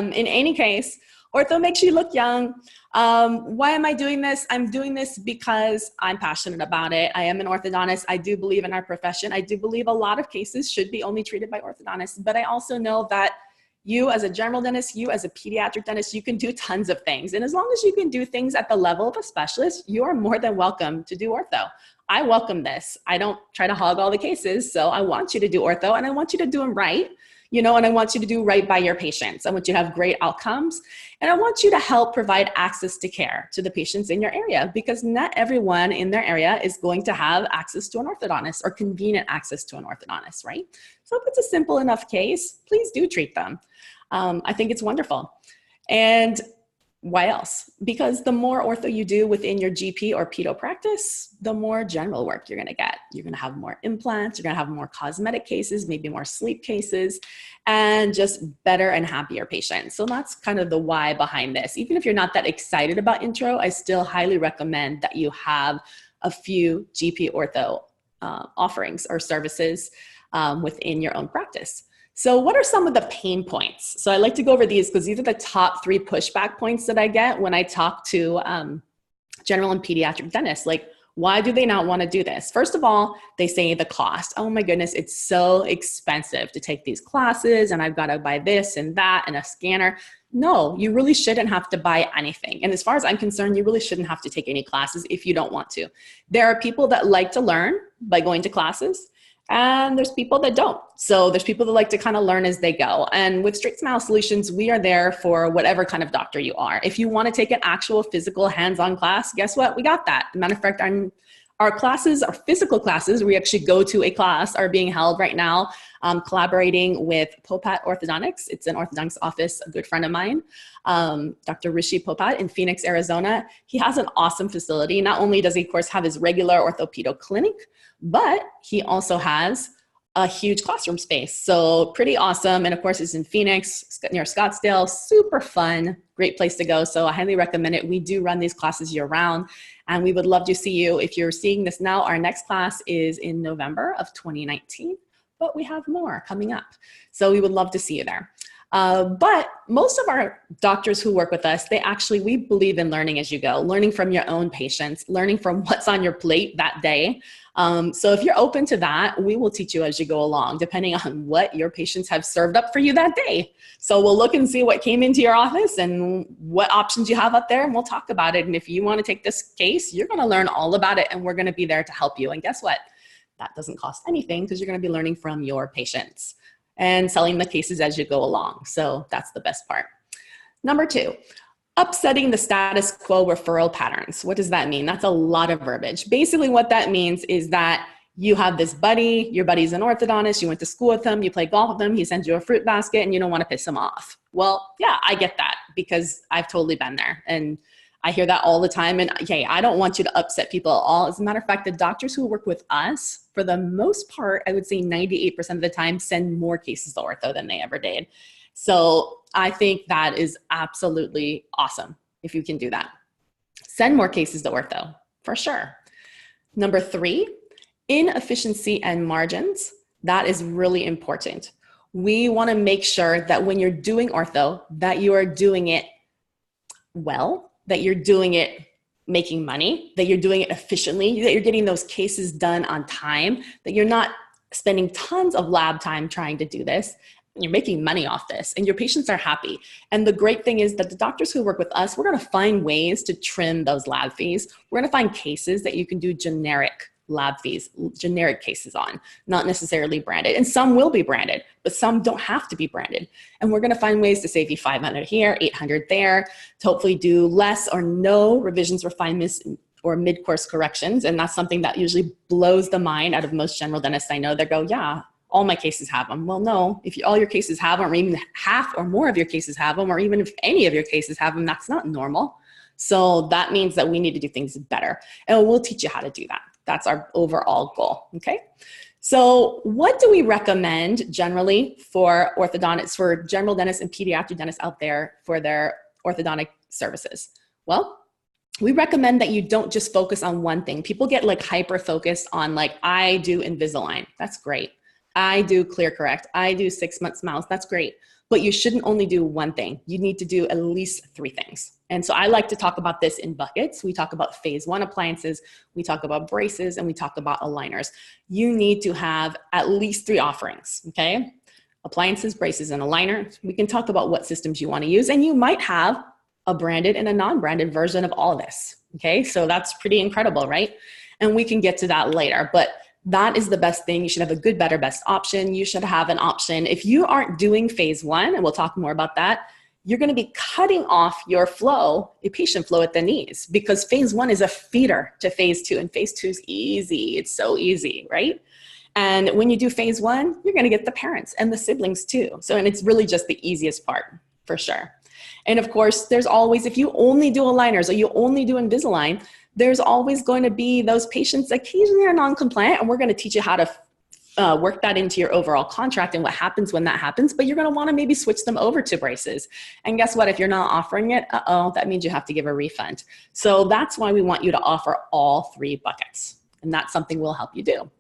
In any case, ortho makes you look young. Why am I doing this? I'm doing this because I'm passionate about it. I am an orthodontist. I do believe in our profession. I do believe a lot of cases should be only treated by orthodontists, but I also know that you as a general dentist, you as a pediatric dentist, you can do tons of things. And as long as you can do things at the level of a specialist, you are more than welcome to do ortho. I welcome this. I don't try to hog all the cases. So I want you to do ortho and I want you to do them right, and I want you to do right by your patients. I want you to have great outcomes. And I want you to help provide access to care to the patients in your area, because not everyone in their area is going to have access to an orthodontist or convenient access to an orthodontist, right? So if it's a simple enough case, please do treat them. I think it's wonderful. And why else? Because the more ortho you do within your GP or pedo practice, the more general work you're gonna get. You're gonna have more implants, you're gonna have more cosmetic cases, maybe more sleep cases, and just better and happier patients. So that's kind of the why behind this. Even if you're not that excited about intro, I still highly recommend that you have a few GP ortho offerings or services within your own practice. So what are some of the pain points? So I like to go over these because these are the top 3 pushback points that I get when I talk to general and pediatric dentists. Like, why do they not want to do this? First of all, they say the cost. Oh my goodness, it's so expensive to take these classes and I've got to buy this and that and a scanner. No, you really shouldn't have to buy anything. And as far as I'm concerned, you really shouldn't have to take any classes if you don't want to. There are people that like to learn by going to classes. And there's people that don't. So there's people that like to kind of learn as they go. And with StraightSmile Solutions, we are there for whatever kind of doctor you are. If you want to take an actual physical hands-on class, guess what? We got that. As a matter of fact, our classes, our physical classes, we actually go to a class, are being held right now, collaborating with Popat Orthodontics. It's an orthodontics office, a good friend of mine, Dr. Rishi Popat in Phoenix, Arizona. He has an awesome facility. Not only does he, of course, have his regular orthopedo clinic, but he also has a huge classroom space. So pretty awesome. And of course, it's in Phoenix, near Scottsdale, super fun, great place to go. So I highly recommend it. We do run these classes year round and we would love to see you. If you're seeing this now, our next class is in November of 2019, but we have more coming up. So we would love to see you there. But most of our doctors who work with us, we believe in learning as you go, learning from your own patients, learning from what's on your plate that day. So if you're open to that, we will teach you as you go along, depending on what your patients have served up for you that day. So we'll look and see what came into your office and what options you have up there, and we'll talk about it. And if you want to take this case, you're going to learn all about it, and we're going to be there to help you. And guess what? That doesn't cost anything because you're going to be learning from your patients and selling the cases as you go along. So that's the best part. Number 2, upsetting the status quo referral patterns. What does that mean? That's a lot of verbiage. Basically what that means is that you have this buddy, your buddy's an orthodontist, you went to school with him, you play golf with him, he sends you a fruit basket and you don't want to piss him off. Well, yeah, I get that because I've totally been there. And I hear that all the time. And hey, I don't want you to upset people at all. As a matter of fact, the doctors who work with us, for the most part, I would say 98% of the time send more cases to ortho than they ever did. So I think that is absolutely awesome if you can do that. Send more cases to ortho, for sure. Number 3, inefficiency and margins. That is really important. We want to make sure that when you're doing ortho, that you are doing it well, that you're doing it making money, that you're doing it efficiently, that you're getting those cases done on time, that you're not spending tons of lab time trying to do this. You're making money off this and your patients are happy. And the great thing is that the doctors who work with us, we're going to find ways to trim those lab fees. We're going to find cases that you can do generic lab fees, generic cases on, not necessarily branded. And some will be branded, but some don't have to be branded. And we're going to find ways to save you $500 here, $800 there, to hopefully do less or no revisions, refinements, or mid-course corrections. And that's something that usually blows the mind out of most general dentists I know. They go, yeah, all my cases have them. Well, no, if all your cases have them, or even half or more of your cases have them, or even if any of your cases have them, that's not normal. So that means that we need to do things better. And we'll teach you how to do that. That's our overall goal, okay? So what do we recommend generally for orthodontists, for general dentists and pediatric dentists out there for their orthodontic services? Well, we recommend that you don't just focus on one thing. People get like hyper-focused on like, I do Invisalign. That's great. I do clear correct. I do 6 months mouth. That's great. but you shouldn't only do one thing. You need to do at least 3 things. And so I like to talk about this in buckets. We talk about phase 1 appliances, we talk about braces, and we talk about aligners. You need to have at least 3 offerings, okay? Appliances, braces, and aligner. We can talk about what systems you want to use, and you might have a branded and a non-branded version of all this, okay? So that's pretty incredible, right? And we can get to that later, but that is the best thing. You should have a good, better, best option. You should have an option. If you aren't doing phase 1, and we'll talk more about that, you're going to be cutting off your flow, your patient flow at the knees, because phase 1 is a feeder to phase 2, and phase 2 is easy. It's so easy, right? And when you do phase 1, you're going to get the parents and the siblings too. So, and it's really just the easiest part for sure. And of course, there's always, if you only do aligners or you only do Invisalign, there's always going to be those patients that occasionally are non-compliant, and we're going to teach you how to work that into your overall contract and what happens when that happens, but you're going to want to maybe switch them over to braces. And guess what? If you're not offering it, that means you have to give a refund. So that's why we want you to offer all 3 buckets, and that's something we'll help you do.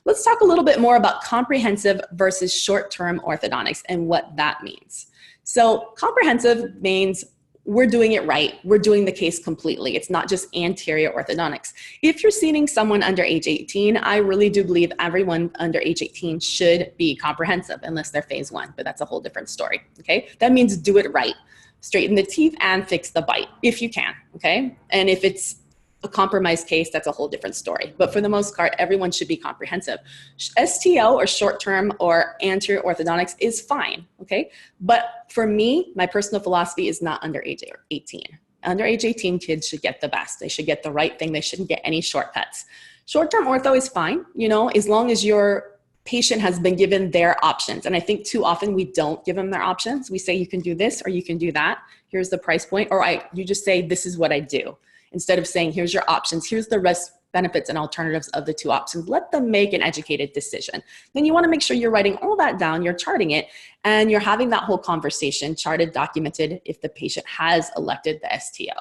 Let's talk a little bit more about comprehensive versus short-term orthodontics and what that means. So comprehensive means we're doing it right. We're doing the case completely. It's not just anterior orthodontics. If you're seeing someone under age 18, I really do believe everyone under age 18 should be comprehensive unless they're phase 1, but that's a whole different story, okay? That means do it right. Straighten the teeth and fix the bite if you can, okay? And if it's a compromised case, that's a whole different story. But for the most part, everyone should be comprehensive. STO or short-term or anterior orthodontics is fine, okay? But for me, my personal philosophy is not under age 18. Under age 18, kids should get the best. They should get the right thing. They shouldn't get any shortcuts. Short-term ortho is fine, you know, as long as your patient has been given their options. And I think too often we don't give them their options. We say you can do this or you can do that. Here's the price point. Or you just say, this is what I do. Instead of saying, here's your options, here's the rest, benefits and alternatives of the 2 options. Let them make an educated decision. Then you want to make sure you're writing all that down, you're charting it, and you're having that whole conversation charted, documented if the patient has elected the STO.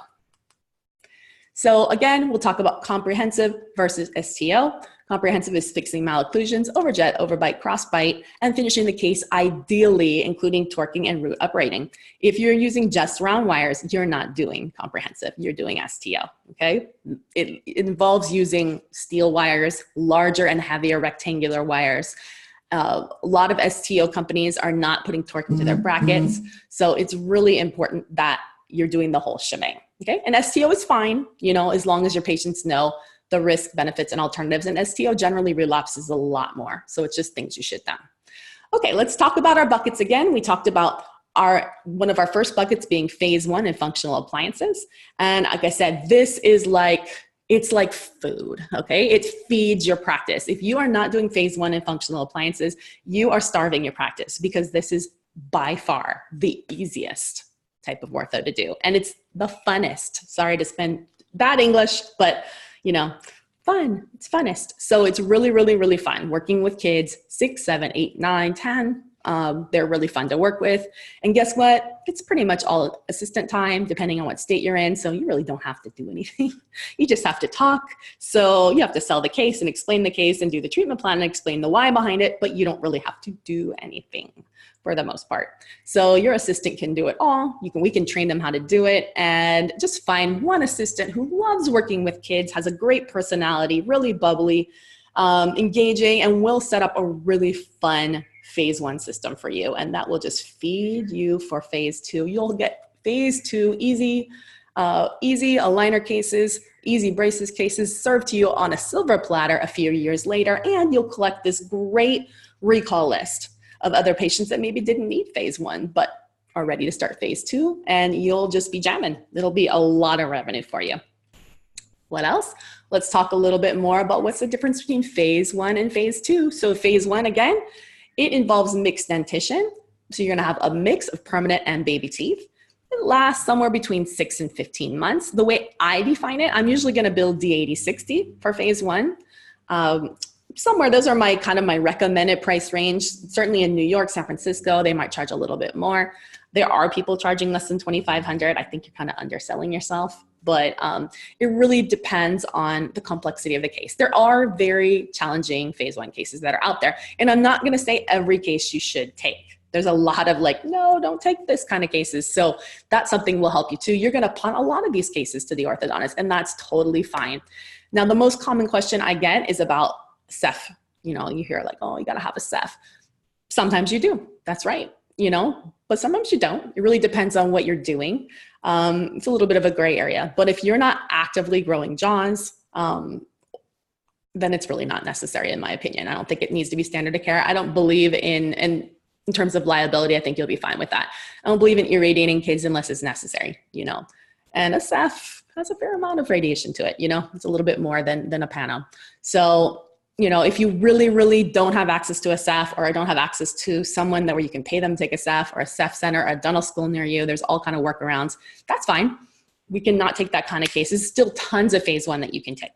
So again, we'll talk about comprehensive versus STO. Comprehensive is fixing malocclusions, overjet, overbite, crossbite, and finishing the case ideally, including torquing and root uprating. If you're using just round wires, you're not doing comprehensive, you're doing STO, okay? It involves using steel wires, larger and heavier rectangular wires. A lot of STO companies are not putting torque into their brackets, so it's really important that you're doing the whole shebang, okay? And STO is fine, you know, as long as your patients know the risk, benefits, and alternatives. And STO generally relapses a lot more. So it's just things you should know. Okay, let's talk about our buckets again. We talked about one of our first buckets being phase 1 in functional appliances. And like I said, this is like, it's like food, okay? It feeds your practice. If you are not doing phase 1 in functional appliances, you are starving your practice, because this is by far the easiest type of ortho to do. And it's the funnest. Sorry to spend bad English, but you know, fun, it's funnest. So it's really, really, really fun working with kids, 6, 7, 8, 9, 10. They're really fun to work with. And guess what? It's pretty much all assistant time, depending on what state you're in. So you really don't have to do anything. You just have to talk. So you have to sell the case and explain the case and do the treatment plan and explain the why behind it, but you don't really have to do anything for the most part. So your assistant can do it all. We can train them how to do it, and just find one assistant who loves working with kids, has a great personality, really bubbly, engaging, and will set up a really fun phase 1 system for you. And that will just feed you for phase 2. You'll get phase 2 easy aligner cases, easy braces cases served to you on a silver platter a few years later, and you'll collect this great recall list of other patients that maybe didn't need phase 1, but are ready to start phase 2, and you'll just be jamming. It'll be a lot of revenue for you. What else? Let's talk a little bit more about what's the difference between phase 1 and phase 2. So phase 1, again, it involves mixed dentition. So you're gonna have a mix of permanent and baby teeth. It lasts somewhere between 6 and 15 months. The way I define it, I'm usually gonna bill D80/60 for phase 1. Somewhere, those are my recommended price range. Certainly in New York, San Francisco, they might charge a little bit more. There are people charging less than $2,500. I think you're kind of underselling yourself, but it really depends on the complexity of the case. There are very challenging phase 1 cases that are out there, and I'm not gonna say every case you should take, There's a lot of like, no, don't take this kind of cases. So that's something will help you too. You're going to punt a lot of these cases to the orthodontist, and that's totally fine. Now, the most common question I get is about ceph. You know, you hear like, oh, you got to have a ceph. Sometimes you do. That's right. You know, but sometimes you don't. It really depends on what you're doing. It's a little bit of a gray area, but if you're not actively growing jaws, then it's really not necessary in my opinion. I don't think it needs to be standard of care. I don't believe in terms of liability, I think you'll be fine with that. I don't believe in irradiating kids unless it's necessary, you know, and a ceph has a fair amount of radiation to it. You know, it's a little bit more than a pano. So, you know, if you really, really don't have access to a ceph, or don't have access to someone where you can pay them to take a ceph, or a ceph center, or a dental school near you, there's all kind of workarounds. That's fine. We can not take that kind of cases. Still tons of phase 1 that you can take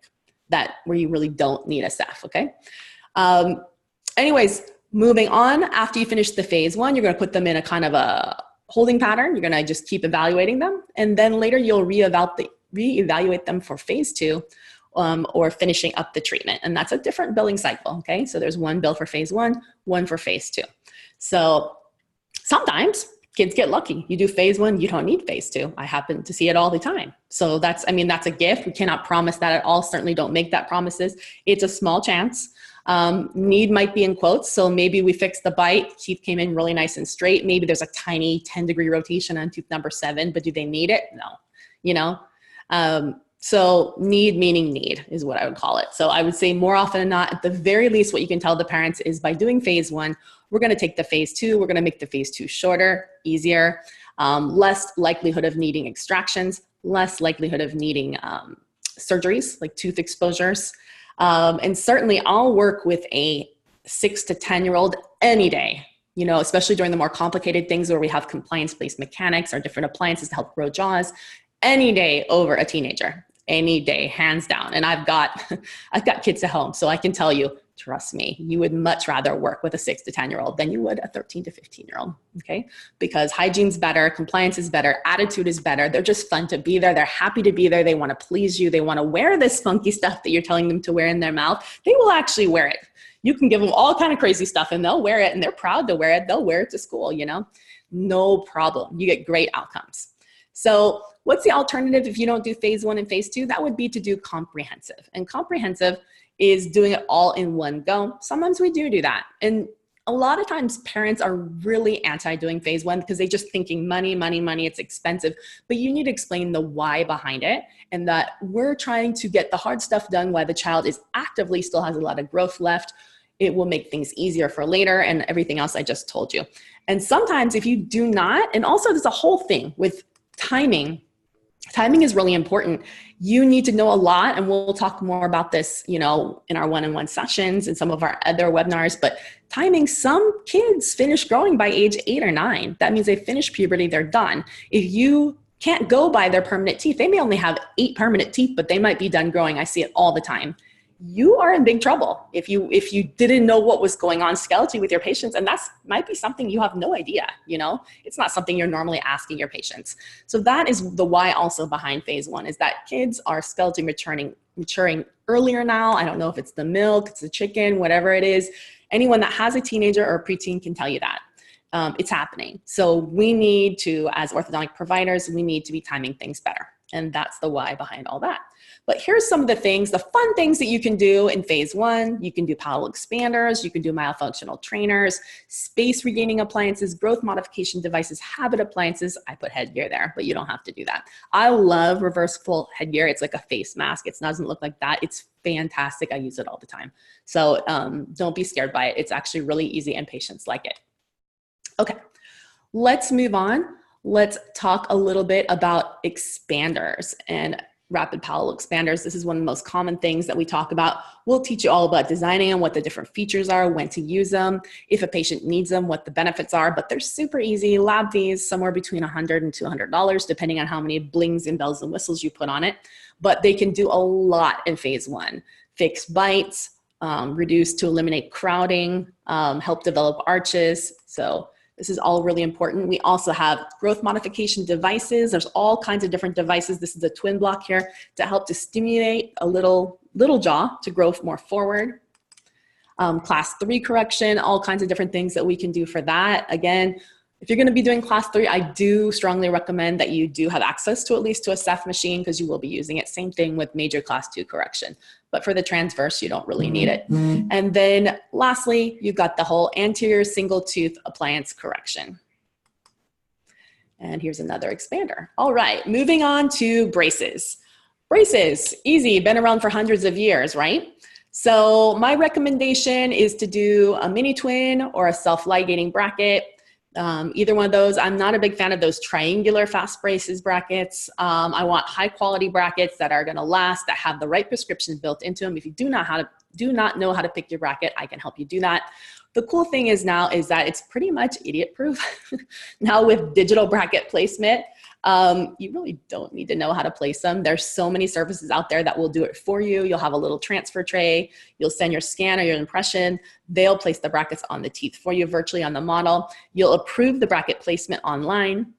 where you really don't need a ceph, okay? Anyways, moving on, after you finish the phase 1, you're gonna put them in a kind of a holding pattern. You're gonna just keep evaluating them. And then later you'll reevaluate them for phase 2, or finishing up the treatment. And that's a different billing cycle, okay? So there's one bill for phase 1, one for phase 2. So sometimes kids get lucky. You do phase 1, you don't need phase 2. I happen to see it all the time. So that's a gift. We cannot promise that at all. Certainly don't make that promises. It's a small chance. Need might be in quotes. So maybe we fixed the bite. Teeth came in really nice and straight. Maybe there's a tiny 10-degree rotation on tooth number 7, but do they need it? No, you know? So need meaning need is what I would call it. So I would say more often than not, at the very least, what you can tell the parents is by doing phase 1, we're going to take the phase 2, we're going to make the phase 2 shorter, easier, less likelihood of needing extractions, less likelihood of needing surgeries like tooth exposures. And certainly I'll work with a 6 to 10-year-old any day, you know, especially during the more complicated things where we have compliance-based mechanics or different appliances to help grow jaws, any day over a teenager. Any day, hands down. And I've got kids at home, so I can tell you, trust me, you would much rather work with a 6 to 10-year-old than you would a 13 to 15-year-old, okay? Because hygiene's better, compliance is better, attitude is better. They're just fun to be there. They're happy to be there. They want to please you. They want to wear this funky stuff that you're telling them to wear in their mouth. They will actually wear it. You can give them all kind of crazy stuff and they'll wear it, and they're proud to wear it. They'll wear it to school, you know? No problem. You get great outcomes. So what's the alternative if you don't do phase 1 and phase 2? That would be to do comprehensive. And comprehensive is doing it all in one go. Sometimes we do that. And a lot of times parents are really anti doing phase 1 because they just thinking money, money, money, it's expensive. But you need to explain the why behind it, and that we're trying to get the hard stuff done while the child is actively still has a lot of growth left. It will make things easier for later and everything else I just told you. And sometimes if you do not, and also there's a whole thing with timing. Timing is really important. You need to know a lot, and we'll talk more about this, you know, in our one-on-one sessions and some of our other webinars, but timing, some kids finish growing by age 8 or 9. That means they finish puberty, they're done. If you can't go by their permanent teeth, they may only have 8 permanent teeth, but they might be done growing. I see it all the time. You are in big trouble if you didn't know what was going on skeletally with your patients, and that's might be something you have no idea, you know? It's not something you're normally asking your patients. So that is the why also behind phase 1, is that kids are skeletally maturing earlier now. I don't know if it's the milk, it's the chicken, whatever it is. Anyone that has a teenager or a preteen can tell you that. It's happening. So we need to, as orthodontic providers, we need to be timing things better. And that's the why behind all that. But here's some of the things, the fun things that you can do in phase 1. You can do palatal expanders, you can do myofunctional trainers, space regaining appliances, growth modification devices, habit appliances. I put headgear there, but you don't have to do that. I love reversible headgear. It's like a face mask. It doesn't look like that. It's fantastic. I use it all the time. So don't be scared by it. It's actually really easy and patients like it. Okay, let's move on. Let's talk a little bit about expanders and rapid palatal expanders. This is one of the most common things that we talk about. We'll teach you all about designing them, what the different features are, when to use them, if a patient needs them, what the benefits are, but they're super easy. Lab fees, somewhere between $100 and $200, depending on how many blings and bells and whistles you put on it. But they can do a lot in phase 1. Fix bites, reduce to eliminate crowding, help develop arches. So this is all really important. We also have growth modification devices. There's all kinds of different devices. This is a twin block here to help to stimulate a little jaw to grow more forward. Class 3 correction, all kinds of different things that we can do for that. Again, if you're going to be doing class 3, I do strongly recommend that you do have access to at least to a Ceph machine because you will be using it. Same thing with major class 2 correction. But for the transverse, you don't really need it. And then lastly, you've got the whole anterior single tooth appliance correction. And here's another expander. All right, moving on to braces. Braces, easy, been around for hundreds of years, right? So my recommendation is to do a mini twin or a self-ligating bracket. Either one of those. I'm not a big fan of those triangular fast braces brackets. I want high quality brackets that are going to last, that have the right prescriptions built into them. If you do not know how to pick your bracket, I can help you do that. The cool thing is now is that it's pretty much idiot proof. Now with digital bracket placement, you really don't need to know how to place them. There's so many services out there that will do it for you. You'll have a little transfer tray. You'll send your scan or your impression. They'll place the brackets on the teeth for you virtually on the model. You'll approve the bracket placement online.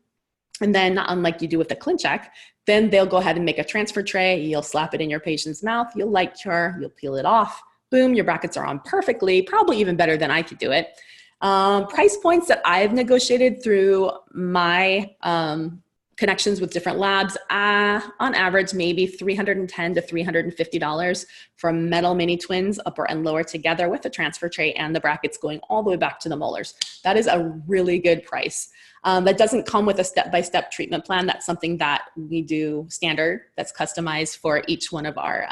And then unlike you do with the ClinCheck, then they'll go ahead and make a transfer tray. You'll slap it in your patient's mouth. You'll light cure. You'll peel it off. Boom, your brackets are on perfectly, probably even better than I could do it. Price points that I've negotiated through my connections with different labs, on average, maybe $310 to $350 for metal mini twins, upper and lower together with the transfer tray and the brackets going all the way back to the molars. That is a really good price. That doesn't come with a step-by-step treatment plan. That's something that we do standard, that's customized for each one of our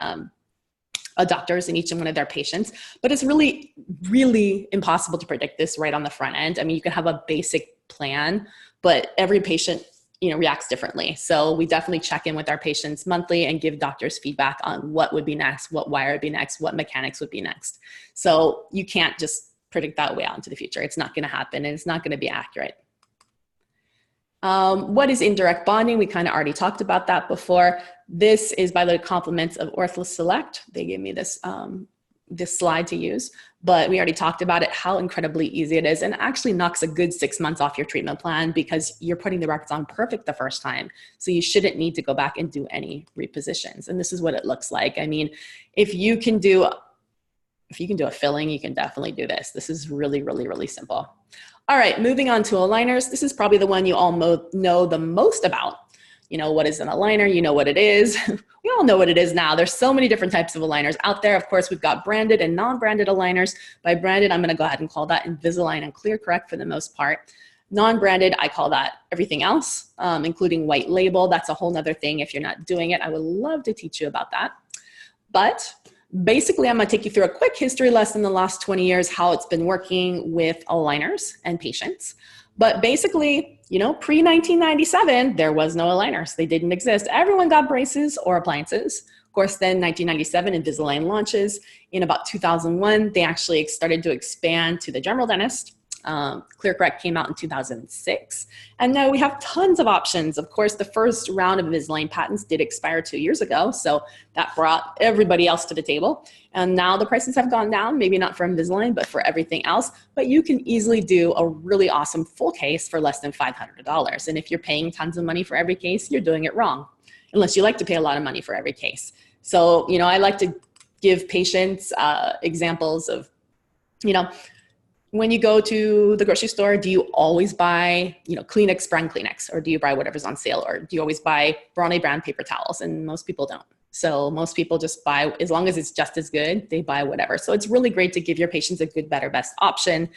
doctors and each one of their patients. But it's really, really impossible to predict this right on the front end. I mean, you can have a basic plan, but every patient reacts differently. So we definitely check in with our patients monthly and give doctors feedback on what would be next, what wire would be next, what mechanics would be next. So you can't just predict that way out into the future. It's not going to happen and it's not going to be accurate. What is indirect bonding? We kind of already talked about that before. This is by the compliments of Ortho Select. They gave me this, this slide to use, but we already talked about it, how incredibly easy it is, and actually knocks a good 6 months off your treatment plan because you're putting the brackets on perfect the first time. So you shouldn't need to go back and do any repositions. And this is what it looks like. I mean, if you can do a filling, you can definitely do this. This is really, really, really simple. All right, moving on to aligners. This is probably the one you all know the most about. You know, what is an aligner? You know what it is. We all know what it is now. There's so many different types of aligners out there. Of course, we've got branded and non-branded aligners. By branded, I'm gonna go ahead and call that Invisalign and ClearCorrect for the most part. Non-branded, I call that everything else, including white label. That's a whole nother thing. If you're not doing it, I would love to teach you about that. But basically, I'm gonna take you through a quick history lesson in the last 20 years, how it's been working with aligners and patients. But basically, you know, pre-1997, there was no aligners. They didn't exist. Everyone got braces or appliances. Of course, then 1997, Invisalign launches. In about 2001, they actually started to expand to the general dentist. ClearCorrect came out in 2006. And now we have tons of options. Of course, the first round of Invisalign patents did expire 2 years ago. So that brought everybody else to the table. And now the prices have gone down, maybe not for Invisalign, but for everything else. But you can easily do a really awesome full case for less than $500. And if you're paying tons of money for every case, you're doing it wrong, unless you like to pay a lot of money for every case. So, you know, I like to give patients examples of, you know, when you go to the grocery store, do you always buy, you know, Kleenex brand Kleenex, or do you buy whatever's on sale, or do you always buy Brawny brand paper towels? And most people don't. So most people just buy, as long as it's just as good, they buy whatever. So it's really great to give your patients a good, better, best option,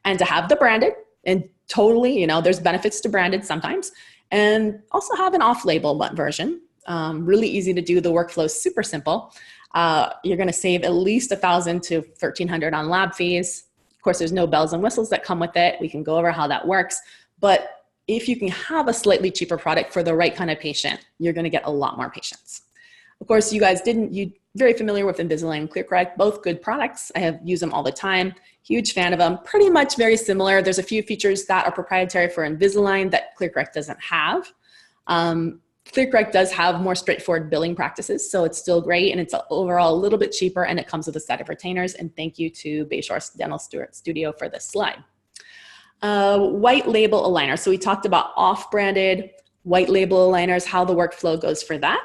and to have the branded, and totally, you know, there's benefits to branded sometimes, and also have an off-label version. Really easy to do. The workflow is super simple. You're going to save at least $1,000 to $1,300 on lab fees. Of course, there's no bells and whistles that come with it. We can go over how that works. But if you can have a slightly cheaper product for the right kind of patient, you're going to get a lot more patients. Of course, you guys you're very familiar with Invisalign and ClearCorrect, both good products. I have used them all the time. Huge fan of them. Pretty much very similar. There's a few features that are proprietary for Invisalign that ClearCorrect doesn't have. ClearCorrect does have more straightforward billing practices, so it's still great, and it's overall a little bit cheaper, and it comes with a set of retainers. And thank you to Bayshore Dental Studio for this slide. White label aligner. So we talked about off-branded white label aligners, how the workflow goes for that.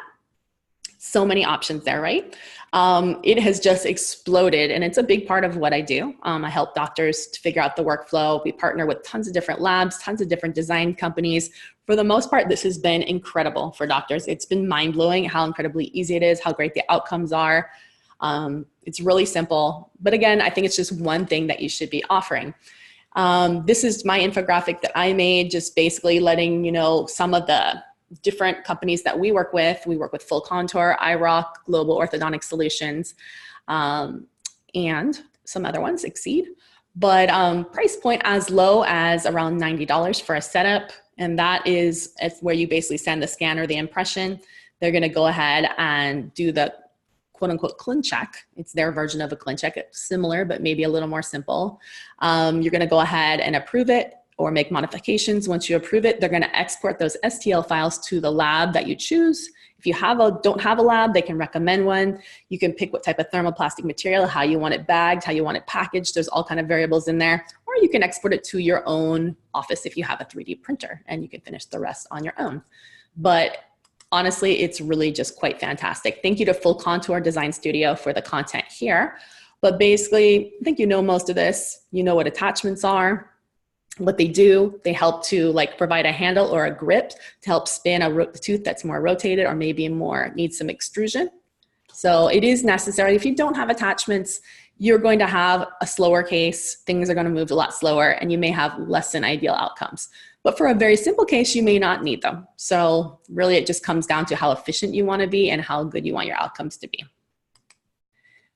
So many options there, right? It has just exploded, and it's a big part of what I do. I help doctors to figure out the workflow. We partner with tons of different labs, tons of different design companies. For the most part, this has been incredible for doctors. It's been mind-blowing how incredibly easy it is, how great the outcomes are. It's really simple. But again, I think it's just one thing that you should be offering. This is my infographic that I made, just basically letting you know some of the different companies that we work with. We work with Full Contour, iRock, Global Orthodontic Solutions, and some other ones, Exceed. But price point as low as around $90 for a setup. And that is where you basically send the scan or the impression. They're gonna go ahead and do the quote unquote ClinCheck. It's their version of a ClinCheck. It's similar, but maybe a little more simple. You're gonna go ahead and approve it or make modifications. Once you approve it, they're gonna export those STL files to the lab that you choose. If you don't have a lab, they can recommend one. You can pick what type of thermoplastic material, how you want it bagged, how you want it packaged. There's all kind of variables in there. Or you can export it to your own office if you have a 3D printer, and you can finish the rest on your own. But honestly, it's really just quite fantastic. Thank you to Full Contour Design Studio for the content here. But basically, I think you know most of this. You know what attachments are. What they do, they help to like provide a handle or a grip to help spin a tooth that's more rotated or maybe needs some extrusion. So it is necessary. If you don't have attachments, you're going to have a slower case. Things are going to move a lot slower, and you may have less than ideal outcomes. But for a very simple case, you may not need them. So really it just comes down to how efficient you want to be and how good you want your outcomes to be.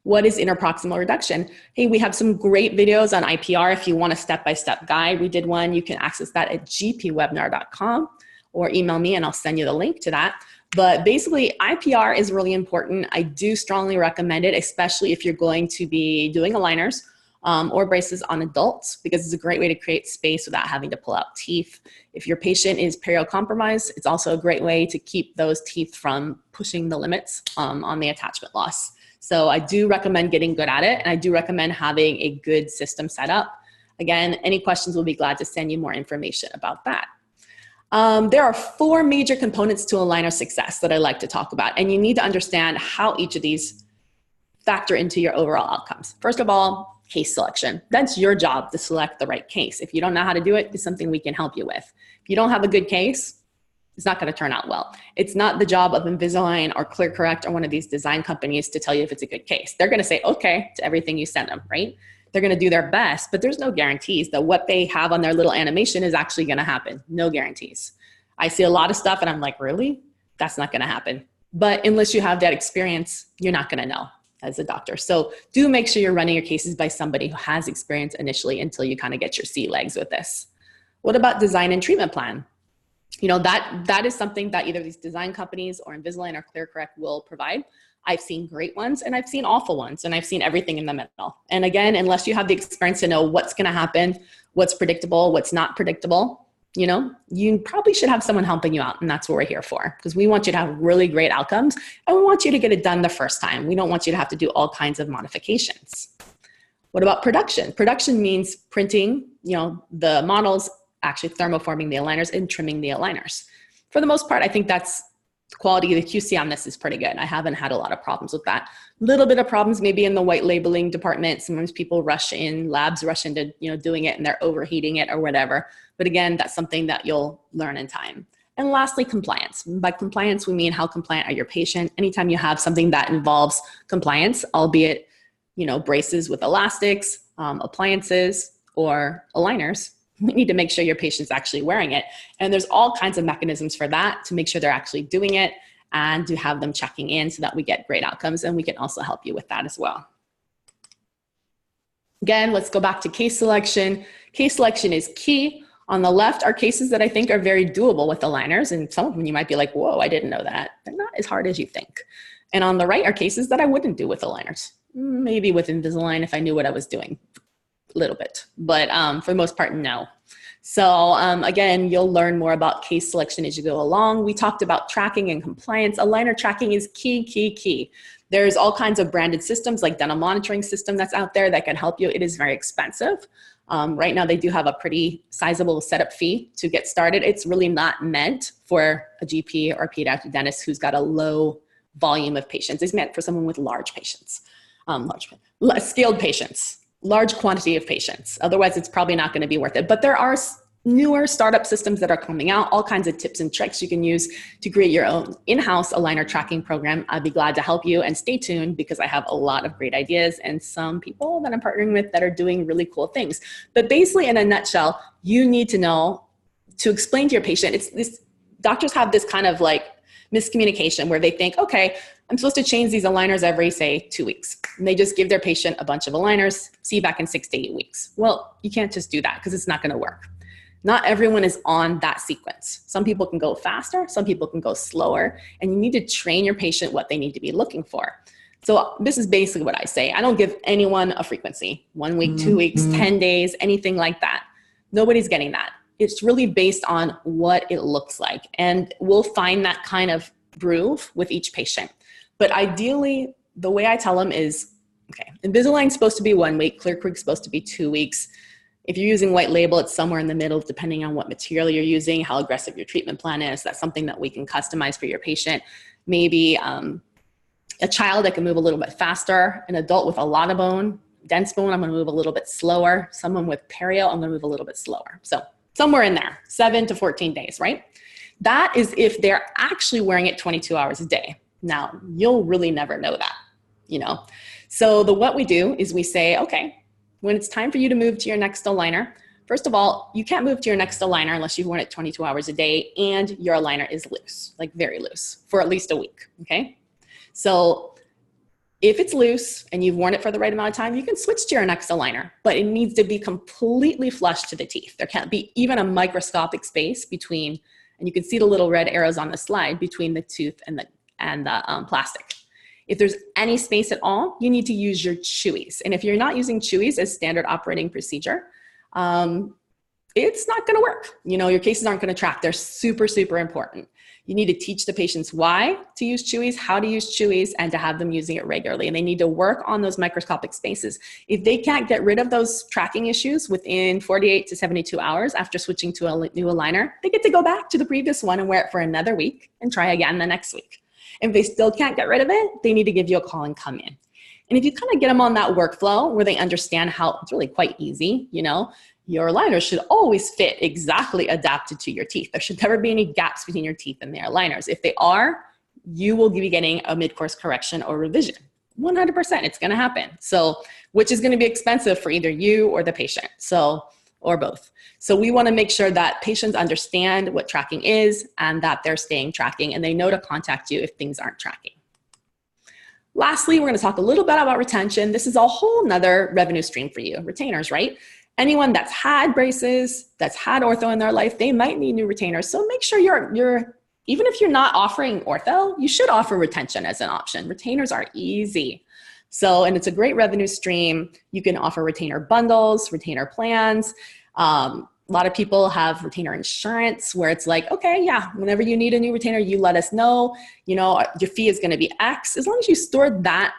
What is interproximal reduction? Hey, we have some great videos on IPR. If you want a step-by-step guide, we did one. You can access that at gpwebinar.com or email me and I'll send you the link to that. But basically, IPR is really important. I do strongly recommend it, especially if you're going to be doing aligners or braces on adults, because it's a great way to create space without having to pull out teeth. If your patient is perio-compromised, it's also a great way to keep those teeth from pushing the limits on the attachment loss. So I do recommend getting good at it, and I do recommend having a good system set up. Again, any questions, we'll be glad to send you more information about that. There are 4 major components to aligner success that I like to talk about, and you need to understand how each of these factor into your overall outcomes. First of all, case selection. That's your job to select the right case. If you don't know how to do it, it's something we can help you with. If you don't have a good case, it's not going to turn out well. It's not the job of Invisalign or ClearCorrect or one of these design companies to tell you if it's a good case. They're going to say, okay, to everything you send them, right? They're going to do their best, but there's no guarantees that what they have on their little animation is actually going to happen. No guarantees. I see a lot of stuff and I'm like, really? That's not going to happen. But unless you have that experience, you're not going to know as a doctor. So do make sure you're running your cases by somebody who has experience initially until you kind of get your sea legs with this. What about design and treatment plan? You know, that is something that either these design companies or Invisalign or ClearCorrect will provide. I've seen great ones and I've seen awful ones, and I've seen everything in the middle. And again, unless you have the experience to know what's going to happen, what's predictable, what's not predictable, you know, you probably should have someone helping you out. And that's what we're here for, because we want you to have really great outcomes and we want you to get it done the first time. We don't want you to have to do all kinds of modifications. What about production? Production means printing, you know, the models, actually thermoforming the aligners and trimming the aligners. For the most part, I think that's quality. The QC on this is pretty good. I haven't had a lot of problems with that. Little bit of problems maybe in the white labeling department. Sometimes people rush in, labs rush into, you know, doing it and they're overheating it or whatever. But again, that's something that you'll learn in time. And lastly, compliance. By compliance, we mean how compliant are your patient. Anytime you have something that involves compliance, albeit, you know, braces with elastics, appliances, or aligners, we need to make sure your patient's actually wearing it. And there's all kinds of mechanisms for that to make sure they're actually doing it and to have them checking in so that we get great outcomes, and we can also help you with that as well. Again, let's go back to case selection. Case selection is key. On the left are cases that I think are very doable with aligners, and some of them you might be like, whoa, I didn't know that. They're not as hard as you think. And on the right are cases that I wouldn't do with aligners. Maybe with Invisalign if I knew what I was doing. A little bit, but for the most part, no. So again, you'll learn more about case selection as you go along. We talked about tracking and compliance. Aligner tracking is key. There's all kinds of branded systems like dental monitoring system that's out there that can help you. It is very expensive. Right now, they do have a pretty sizable setup fee to get started. It's really not meant for a GP or a pediatric dentist who's got a low volume of patients. It's meant for someone with large patients, scaled patients, large quantity of patients. Otherwise, it's probably not going to be worth it. But there are newer startup systems that are coming out, all kinds of tips and tricks you can use to create your own in-house aligner tracking program. I'd be glad to help you, and stay tuned because I have a lot of great ideas and some people that I'm partnering with that are doing really cool things. But basically, in a nutshell, you need to know to explain to your patient, doctors have this kind of like miscommunication where they think, okay, I'm supposed to change these aligners every, say, 2 weeks. And they just give their patient a bunch of aligners, see you back in 6 to 8 weeks. Well, you can't just do that because it's not going to work. Not everyone is on that sequence. Some people can go faster, some people can go slower, and you need to train your patient what they need to be looking for. So this is basically what I say. I don't give anyone a frequency, 1 week, 2 weeks, 10 days, anything like that. Nobody's getting that. It's really based on what it looks like. And we'll find that kind of groove with each patient. But ideally, the way I tell them is, okay, Invisalign is supposed to be 1 week, Clear Creek is supposed to be 2 weeks. If you're using white label, it's somewhere in the middle, depending on what material you're using, how aggressive your treatment plan is. That's something that we can customize for your patient. Maybe a child that can move a little bit faster, an adult with a lot of bone, dense bone, I'm gonna move a little bit slower. Someone with perio, I'm gonna move a little bit slower. So somewhere in there, 7 to 14 days, right? That is if they're actually wearing it 22 hours a day. Now, you'll really never know that, you know? So what we do is we say, okay, when it's time for you to move to your next aligner, first of all, you can't move to your next aligner unless you've worn it 22 hours a day and your aligner is loose, like very loose, for at least a week, okay? So if it's loose and you've worn it for the right amount of time, you can switch to your next aligner, but it needs to be completely flush to the teeth. There can't be even a microscopic space between, and you can see the little red arrows on the slide, between the tooth and the plastic. If there's any space at all, you need to use your chewies. And if you're not using chewies as standard operating procedure, it's not gonna work. You know, your cases aren't gonna track. They're super, super important. You need to teach the patients why to use chewies, how to use chewies, and to have them using it regularly. And they need to work on those microscopic spaces. If they can't get rid of those tracking issues within 48 to 72 hours after switching to a new aligner, they get to go back to the previous one and wear it for another week and try again the next week. If they still can't get rid of it, they need to give you a call and come in. And if you kind of get them on that workflow where they understand how it's really quite easy, you know, your aligners should always fit exactly adapted to your teeth. There should never be any gaps between your teeth and their aligners. If they are, you will be getting a mid-course correction or revision. 100%, it's gonna happen. So, which is gonna be expensive for either you or the patient, or both. So we wanna make sure that patients understand what tracking is and that they're staying tracking and they know to contact you if things aren't tracking. Lastly, we're gonna talk a little bit about retention. This is a whole nother revenue stream for you, retainers, right? Anyone that's had braces, that's had ortho in their life, they might need new retainers. So make sure even if you're not offering ortho, you should offer retention as an option. Retainers are easy. So, and it's a great revenue stream. You can offer retainer bundles, retainer plans. A lot of people have retainer insurance where it's like, okay, yeah, whenever you need a new retainer, you let us know, you know, your fee is going to be X. As long as you store that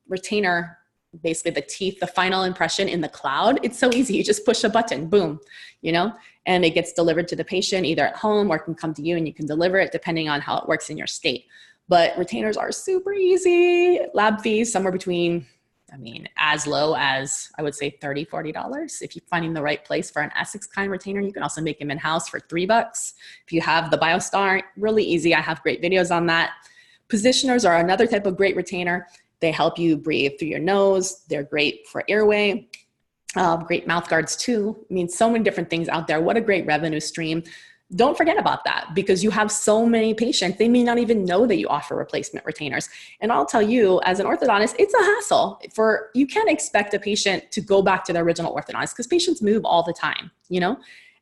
retainer, basically the teeth, the final impression in the cloud, it's so easy. You just push a button, boom, you know, and it gets delivered to the patient either at home or it can come to you and you can deliver it depending on how it works in your state. But retainers are super easy. Lab fees, somewhere between, I mean, as low as I would say $30, $40. If you're finding the right place for an Essex kind retainer, you can also make them in-house for $3. If you have the BioStar, really easy. I have great videos on that. Positioners are another type of great retainer. They help you breathe through your nose. They're great for airway. Great mouth guards too. I mean, so many different things out there. What a great revenue stream. Don't forget about that because you have so many patients, they may not even know that you offer replacement retainers. And I'll tell you, as an orthodontist, it's a hassle. You can't expect a patient to go back to their original orthodontist because patients move all the time, you know?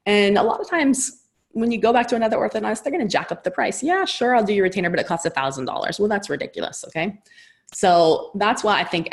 And a lot of times when you go back to another orthodontist, they're gonna jack up the price. Yeah, sure, I'll do your retainer, but it costs $1,000. Well, that's ridiculous, okay? So that's why I think